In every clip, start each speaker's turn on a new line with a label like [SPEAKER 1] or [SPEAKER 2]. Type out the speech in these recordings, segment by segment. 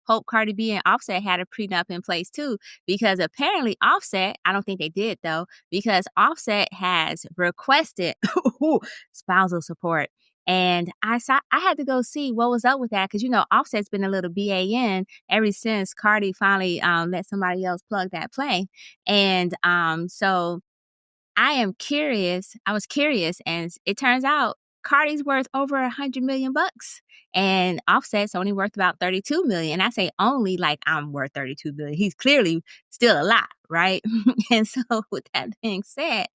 [SPEAKER 1] hope Cardi B and Offset had a prenup in place too, because apparently Offset, I don't think they did though, because Offset has requested spousal support. And I had to go see what was up with that because Offset's been a little BAN ever since Cardi finally let somebody else plug that play. And so I am curious. I was curious, and it turns out Cardi's worth over $100 million, and Offset's only worth about 32 million. And I say only like I'm worth 32 billion. He's clearly still a lot, right? And so, with that being said,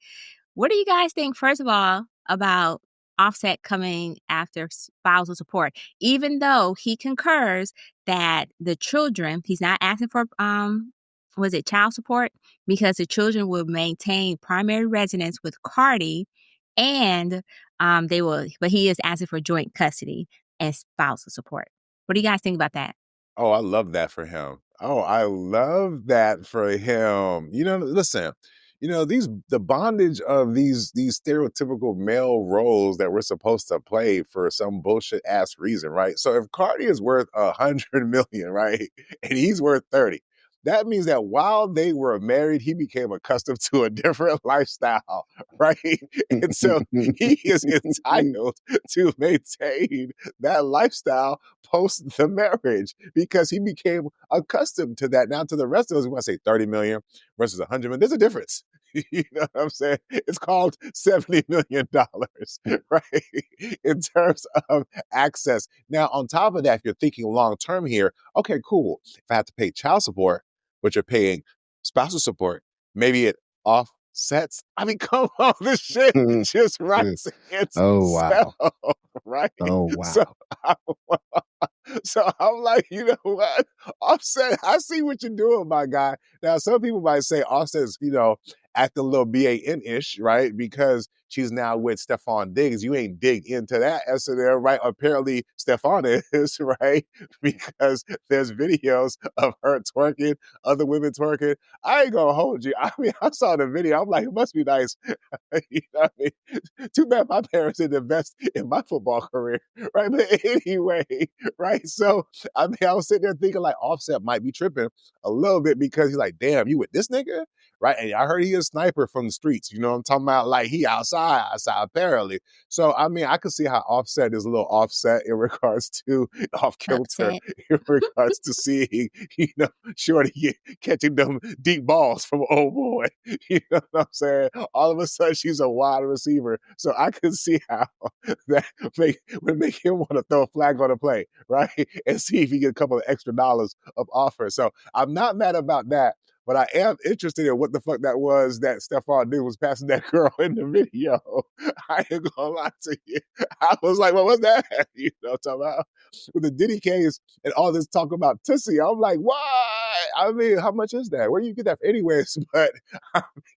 [SPEAKER 1] what do you guys think, first of all, about Offset coming after spousal support? Even though he concurs that the children, he's not asking for was it child support? Because the children will maintain primary residence with Cardi, and they will, but he is asking for joint custody and spousal support. What do you guys think about that?
[SPEAKER 2] Oh, I love that for him. Oh, I love that for him. Listen, the bondage of these stereotypical male roles that we're supposed to play for some bullshit ass reason, right? So if Cardi is worth 100 million, right, and he's worth 30, that means that while they were married, he became accustomed to a different lifestyle, right? And so he is entitled to maintain that lifestyle post the marriage because he became accustomed to that. Now, to the rest of us, we want to say 30 million versus 100 million. There's a difference. You know what I'm saying? It's called $70 million, right? In terms of access. Now, on top of that, if you're thinking long term here, okay, cool. If I have to pay child support, but you're paying spousal support, maybe it offsets. I mean, come on, this shit just writes itself, right?
[SPEAKER 3] Oh, wow.
[SPEAKER 2] So I'm like, you know what? Offset, I see what you're doing, my guy. Now, some people might say Offset's, acting a little BAN-ish, right? Because she's now with Stefan Diggs. You ain't dig into that SNL, right? Apparently, Stefan is, right? Because there's videos of her twerking, other women twerking. I ain't gonna hold you. I mean, I saw the video. I'm like, it must be nice. You know what I mean? Too bad my parents didn't invest in my football career, right? But anyway, right? So, I mean, I was sitting there thinking like Offset might be tripping a little bit because he's like, damn, you with this nigga? Right? And I heard he is a sniper from the streets. You know what I'm talking about? Like he outside apparently. So, I mean, I could see how Offset is a little offset in regards to off kilter, in regards to seeing, Shorty catching them deep balls from old boy. You know what I'm saying? All of a sudden, she's a wide receiver. So I could see how that would make him want to throw a flag on the play, right? And see if he get a couple of extra dollars of offer. So I'm not mad about that. But I am interested in what the fuck that was that Stefan Diggs was passing that girl in the video. I ain't gonna lie to you. I was like, what was that? You know what I'm talking about? With the Diddy case and all this talk about Tussie, I'm like, what? I mean, how much is that? Where do you get that from? Anyways, but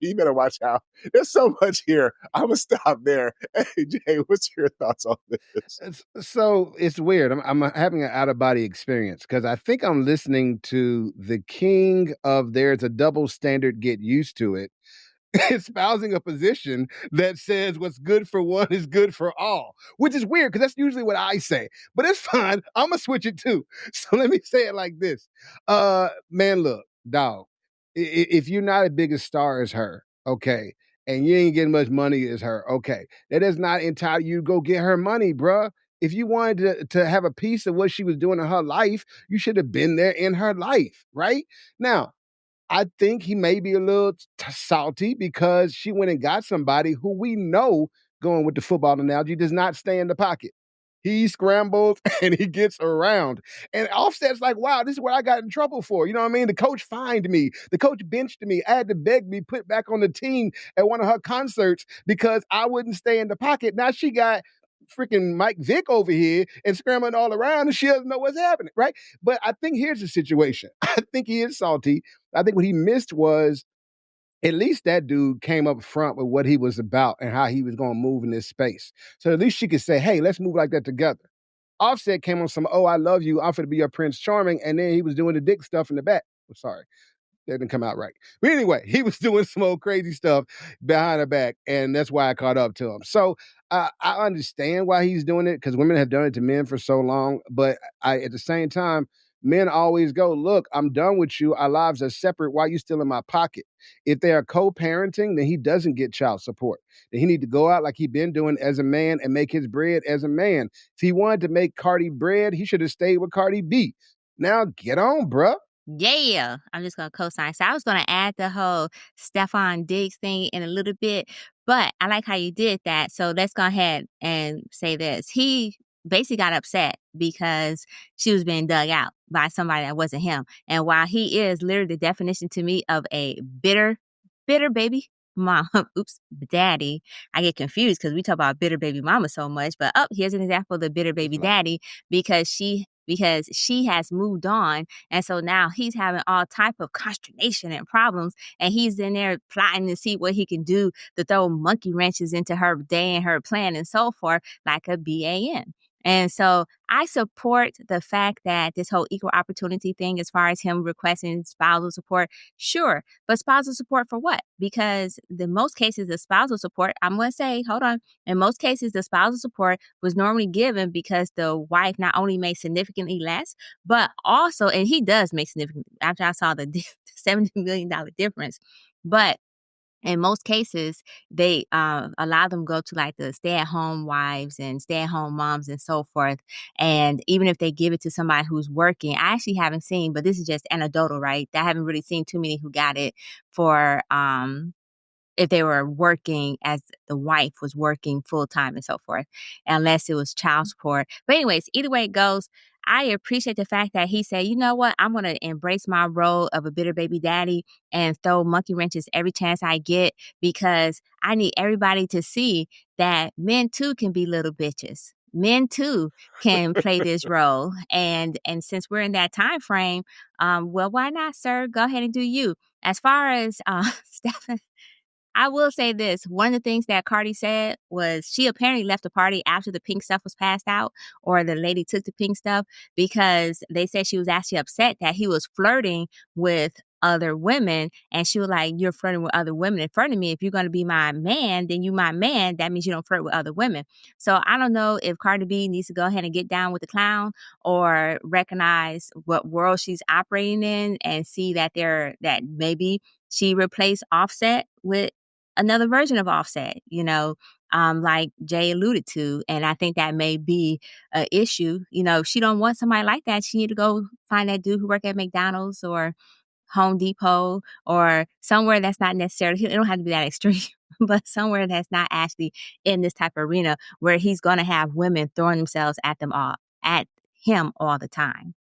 [SPEAKER 2] you better watch out. There's so much here. I'm gonna stop there. Hey, Jay, what's your thoughts on this?
[SPEAKER 3] So it's weird. I'm having an out-of-body experience because I think I'm listening to the king of there's a double standard, get used to it, espousing a position that says what's good for one is good for all, which is weird because that's usually what I say. But it's fine. I'm going to switch it too. So let me say it like this. Man, look, dog, if you're not as big a star as her, okay, and you ain't getting much money as her, okay, that does not entitle you to go get her money, bruh. If you wanted to have a piece of what she was doing in her life, you should have been there in her life, right? Now, I think he may be a little salty because she went and got somebody who we know, going with the football analogy, does not stay in the pocket. He scrambles and he gets around. And Offset's like, wow, this is what I got in trouble for. You know what I mean? The coach fined me. The coach benched me. I had to beg me put back on the team at one of her concerts because I wouldn't stay in the pocket. Now she got freaking Mike Vick over here and scrambling all around and she doesn't know what's happening, right? But I think here's the situation. I think he is salty. I think what he missed was at least that dude came up front with what he was about and how he was going to move in this space. So at least she could say, hey, let's move like that together. Offset came on some, oh, I love you. I'm going to be your Prince Charming. And then he was doing the dick stuff in the back. I'm sorry. That didn't come out right. But anyway, he was doing some old crazy stuff behind her back. And that's why I caught up to him. So I understand why he's doing it because women have done it to men for so long. But at the same time, men always go, look, I'm done with you. Our lives are separate. Why are you still in my pocket? If they are co-parenting, then he doesn't get child support. Then he need to go out like he been doing as a man and make his bread as a man. If he wanted to make Cardi bread, he should have stayed with Cardi B. Now get on, bruh.
[SPEAKER 1] Yeah, I'm just gonna co-sign. So I was gonna add the whole Stefan Diggs thing in a little bit, but I like how you did that. So let's go ahead and say this. He basically got upset because she was being dug out by somebody that wasn't him. And while he is literally the definition to me of a bitter baby mom, oops, daddy, I get confused because we talk about bitter baby mama so much. But here's an example of the bitter baby daddy because she has moved on, and so now he's having all type of consternation and problems, and he's in there plotting to see what he can do to throw monkey wrenches into her day and her plan and so forth, like a BAN. And so I support the fact that this whole equal opportunity thing, as far as him requesting spousal support, sure. But spousal support for what? Because in most cases, the spousal support, I'm going to say, hold on. In most cases, the spousal support was normally given because the wife not only made significantly less, but also, and he does make significant, after I saw the $70 million difference, but in most cases, they allow them to go to like the stay-at-home wives and stay-at-home moms and so forth. And even if they give it to somebody who's working, I actually haven't seen, but this is just anecdotal, right? I haven't really seen too many who got it for if they were working as the wife was working full time and so forth, unless it was child support. But anyways, either way it goes, I appreciate the fact that he said, you know what, I'm going to embrace my role of a bitter baby daddy and throw monkey wrenches every chance I get because I need everybody to see that men too can be little bitches. Men too can play this role, and since we're in that time frame, well, why not, sir? Go ahead and do you. As far as Stephen, I will say this. One of the things that Cardi said was she apparently left the party after the pink stuff was passed out, or the lady took the pink stuff, because they said she was actually upset that he was flirting with other women. And she was like, you're flirting with other women in front of me. If you're going to be my man, then you my man. That means you don't flirt with other women. So I don't know if Cardi B needs to go ahead and get down with the clown or recognize what world she's operating in and see that maybe she replaced Offset with another version of Offset, like Jay alluded to. And I think that may be an issue. If she don't want somebody like that, she need to go find that dude who work at McDonald's or Home Depot or somewhere that's not necessarily, it don't have to be that extreme, but somewhere that's not actually in this type of arena where he's going to have women throwing themselves at him all the time.